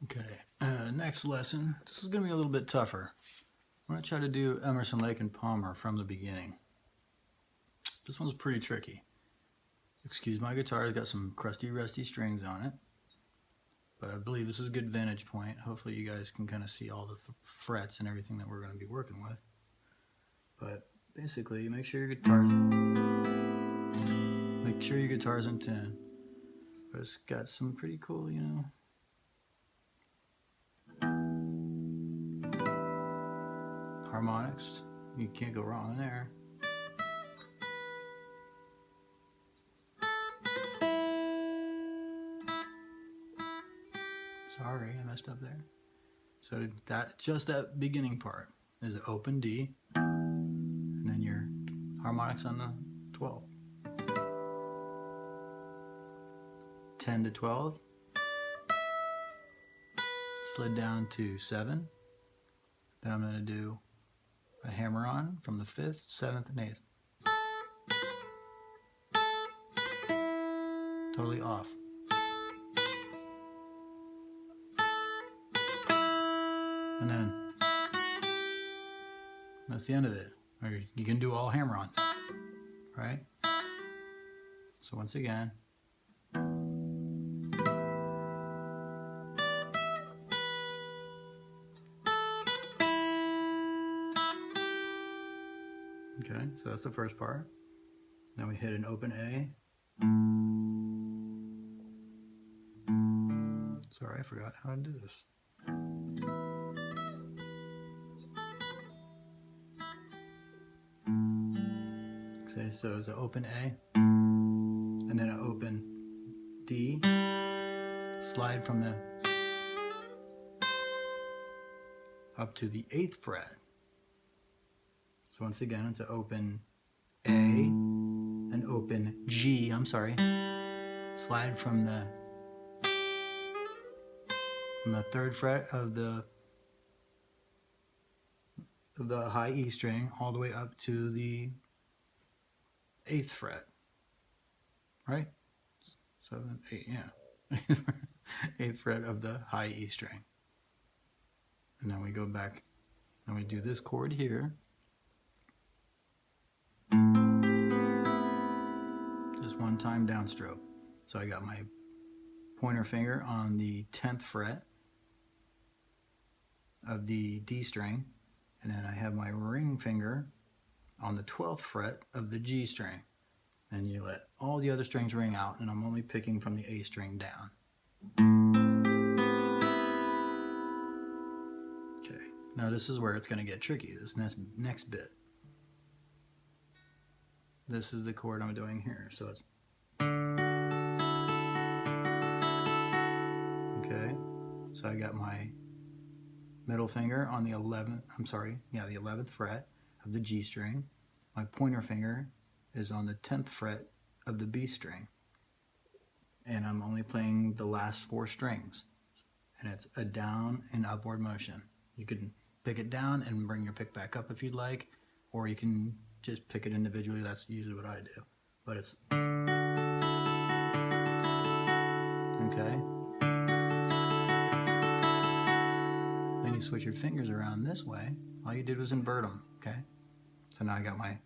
Okay, next lesson. This is going to be a little bit tougher. I'm going to try to do Emerson, Lake, and Palmer from the beginning. This one's pretty tricky. Excuse my guitar, it's got some crusty, rusty strings on it. But I believe this is a good vantage point. Hopefully you guys can kind of see all the frets and everything that we're going to be working with. But basically, make sure your guitar's in tune. But it's got some pretty cool, you know, harmonics. You can't go wrong there. Sorry, I messed up there. So just that beginning part is an open D, and then your harmonics on the 12. 10 to 12. Slid down to 7. Then I'm going to do a hammer on from the 5th, 7th, and 8th. Totally off. And then that's the end of it. Or you can do all hammer on, right? So once again, okay, so that's the first part. Then we hit an open A. Sorry, I forgot how to do this. Okay, so it's an open A, and then an open D, slide from the up to the 8th fret. So once again, it's an open A, an open G, I'm sorry, slide from the 3rd fret of the high E string all the way up to the 8th fret, right? 7, 8, yeah. 8th fret of the high E string. And then we go back and we do this chord here. Just one time downstroke. So I got my pointer finger on the 10th fret of the D string, and then I have my ring finger on the 12th fret of the G string. And you let all the other strings ring out, and I'm only picking from the A string down. Okay, now this is where it's going to get tricky, this next bit. This is the chord I'm doing here, so it's okay. So I got my middle finger on the 11th fret of the G string. My pointer finger is on the 10th fret of the B string. And I'm only playing the last 4 strings. And it's a down and upward motion. You can pick it down and bring your pick back up if you'd like, or you can just pick it individually. That's usually what I do. But it's okay. Then you switch your fingers around this way. All you did was invert them, okay? So now I got my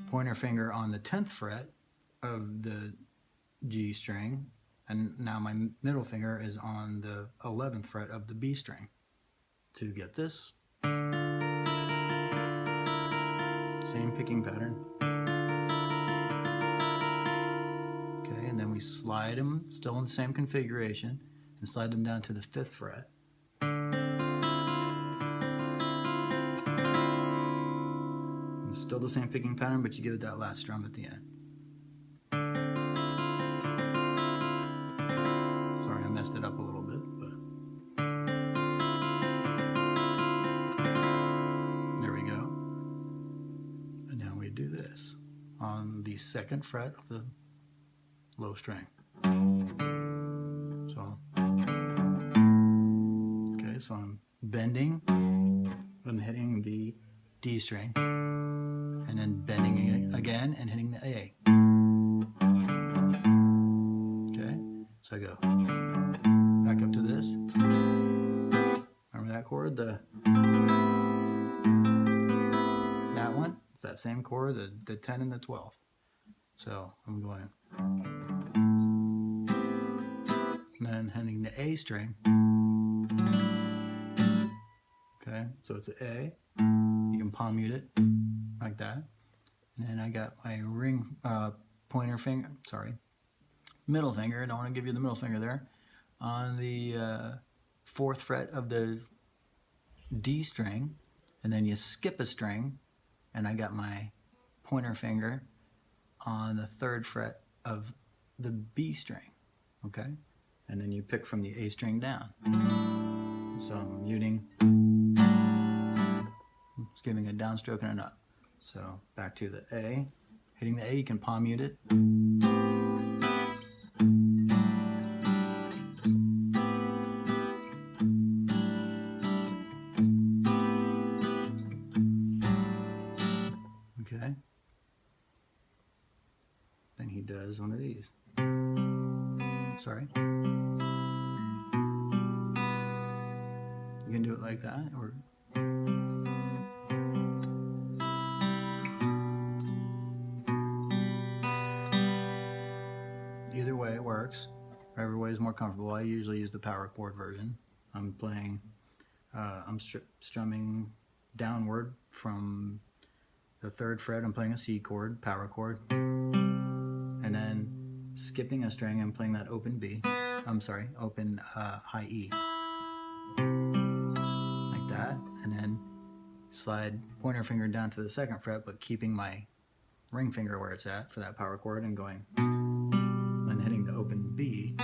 pointer finger on the 10th fret of the G string, and now my middle finger is on the 11th fret of the B string. To get this, same picking pattern. Okay, and then we slide them, still in the same configuration, and slide them down to the 5th fret. Still the same picking pattern, but you give it that last strum at the end. Sorry, I messed it up a little bit, but there we go. And now we do this on the 2nd fret of the low string. So, okay, so I'm bending and hitting the D string, and then bending it again and hitting the A. Okay, so I go back up to this, that chord, that one, it's that same chord, the 10 and the 12. So I'm going, and then hitting the A string. Okay, so it's an A. You can palm mute it like that. And then I got my pointer finger, middle finger. I don't want to give you the middle finger there. On the 4th fret of the D string, and then you skip a string, and I got my pointer finger on the 3rd fret of the B string, okay? And then you pick from the A string down. So I'm muting, just giving a downstroke and an up. So back to the A, hitting the A, you can palm mute it. Okay. Then he does one of these. Sorry. You can do it like that, or either way it works. Whatever way is more comfortable. I usually use the power chord version. I'm playing, I'm strumming downward from the 3rd fret. I'm playing a C chord, power chord, and then skipping a string. I'm playing that open B. Open high E, like that, and then slide pointer finger down to the 2nd fret, but keeping my ring finger where it's at for that power chord, and going, and hitting the open B,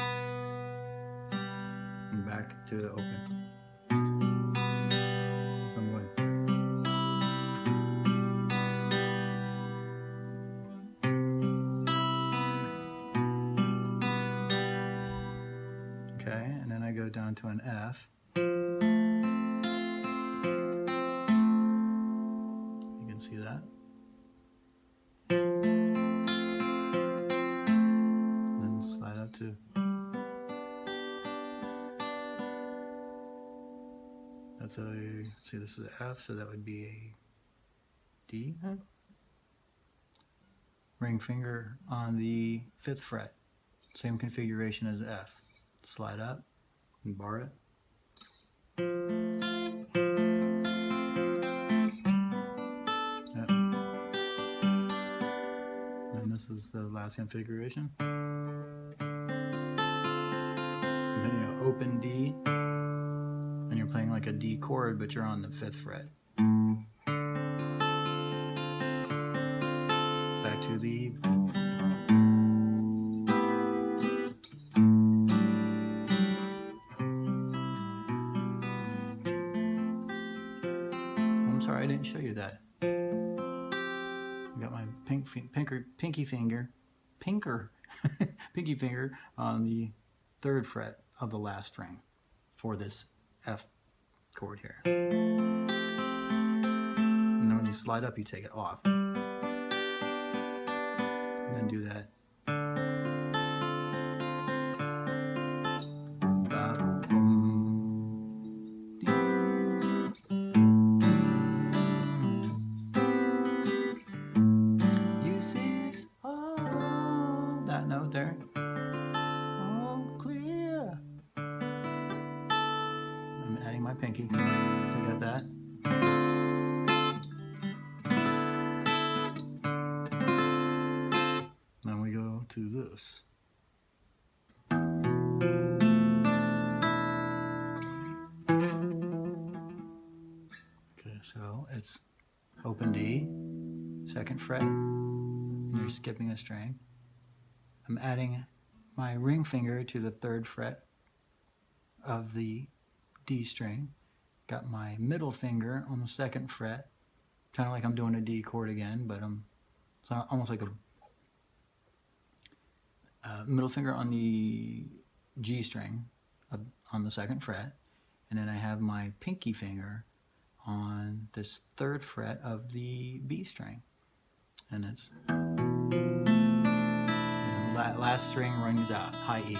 and back to the open. I'm going. Okay, and then I go down to an F. You can see that. Then slide up to. That's a, see, this is an F, so that would be a D. Ring finger on the 5th fret. Same configuration as F. Slide up and bar it. Yep. And this is the last configuration. And then you open D, and you're playing like a D chord, but you're on the 5th fret. Back to the sorry, I didn't show you that. I got my pinky finger on the 3rd fret of the last string for this F chord here. And then when you slide up, you take it off. And then do that. That note there. All clear. I'm adding my pinky to get that. Then we go to this. Okay, so it's open D, 2nd fret, and you're skipping a string. I'm adding my ring finger to the 3rd fret of the D string. Got my middle finger on the 2nd fret, kind of like I'm doing a D chord again, but it's almost like a middle finger on the G string on the 2nd fret, and then I have my pinky finger on this 3rd fret of the B string, and it's last string rings out, high E.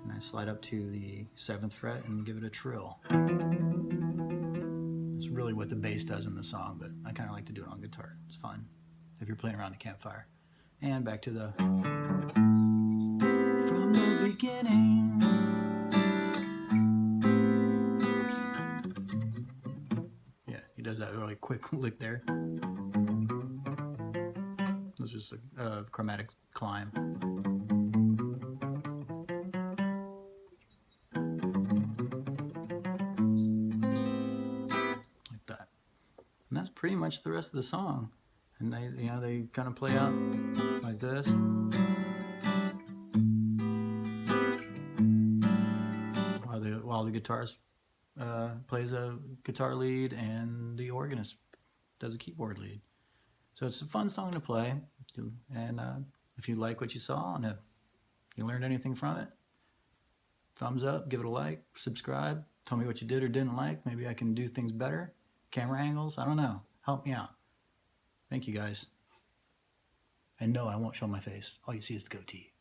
And And I slide up to the 7th fret and give it a trill. It's really what the bass does in the song, but I kind of like to do it on guitar. It's fun if you're playing around a campfire. And back to the from the beginning. Yeah, he does that really quick lick there. This is a chromatic climb. Like that. And that's pretty much the rest of the song. And they kind of play out like this. While the guitarist plays a guitar lead and the organist does a keyboard lead. So it's a fun song to play. And if you like what you saw and if you learned anything from it, thumbs up, give it a like, subscribe, tell me what you did or didn't like. Maybe I can do things better. Camera angles, I don't know. Help me out. Thank you guys. And no, I won't show my face. All you see is the goatee.